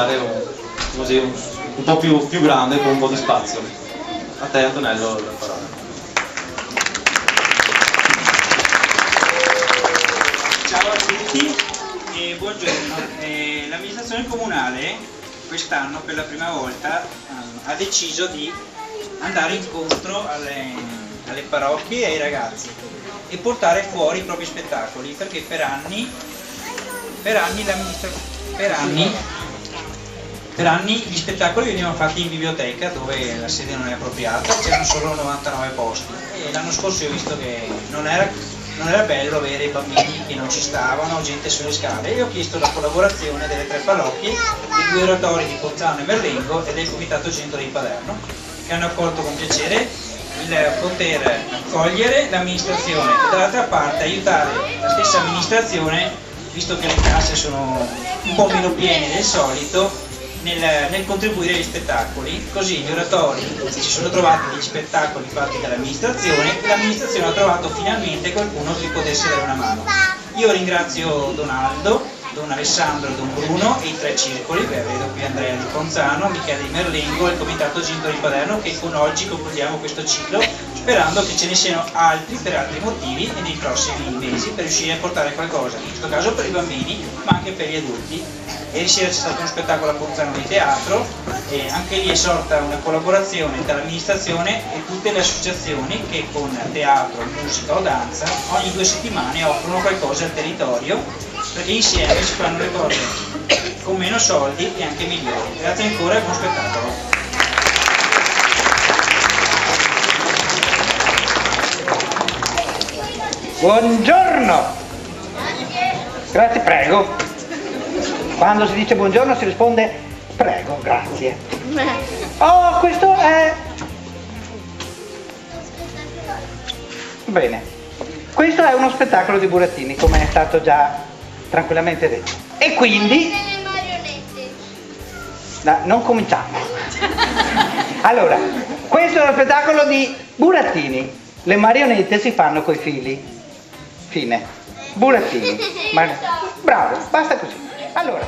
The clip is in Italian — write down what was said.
diventare così, un po' più grande, con un po' di spazio. A te Antonello la parola. Ciao a tutti e buongiorno. L'amministrazione comunale quest'anno per la prima volta ha deciso di andare incontro alle parrocchie e ai ragazzi e portare fuori i propri spettacoli, perché per anni gli spettacoli venivano fatti in biblioteca, dove la sede non è appropriata, c'erano solo 99 posti, e l'anno scorso io ho visto che non era bello avere bambini che non ci stavano, gente sulle scale, e ho chiesto la collaborazione delle 3 parrocchie, dei 2 oratori di Ponzano e Merlengo e del Comitato Centro di Paderno, che hanno accolto con piacere il poter accogliere l'amministrazione e dall'altra parte aiutare la stessa amministrazione, visto che le casse sono un po' meno piene del solito, nel contribuire agli spettacoli. Così gli oratori si sono trovati degli spettacoli fatti dall'amministrazione e l'amministrazione ha trovato finalmente qualcuno che potesse dare una mano. Io ringrazio Don Aldo, Don Alessandro e Don Bruno e i 3 circoli, vedo qui Andrea di Ponzano, Michele di Merlengo e il Comitato Centro di Paderno, che con oggi concludiamo questo ciclo, sperando che ce ne siano altri per altri motivi e nei prossimi mesi, per riuscire a portare qualcosa, in questo caso per i bambini ma anche per gli adulti. Ieri sera c'è stato uno spettacolo a Ponzano di teatro e anche lì è sorta una collaborazione tra l'amministrazione e tutte le associazioni che con teatro, musica o danza ogni 2 settimane offrono qualcosa al territorio, perché insieme si fanno le cose con meno soldi e anche migliori. Grazie ancora e buon spettacolo. Buongiorno! Grazie, prego. Quando si dice buongiorno si risponde prego, grazie. Oh, questo è... Bene. Questo è uno spettacolo di burattini, come è stato già tranquillamente detto. E quindi... Le marionette. No, non cominciamo. Allora, questo è uno spettacolo di burattini. Le marionette si fanno coi fili. Fine. Burattini. Bravo, basta così. Allora,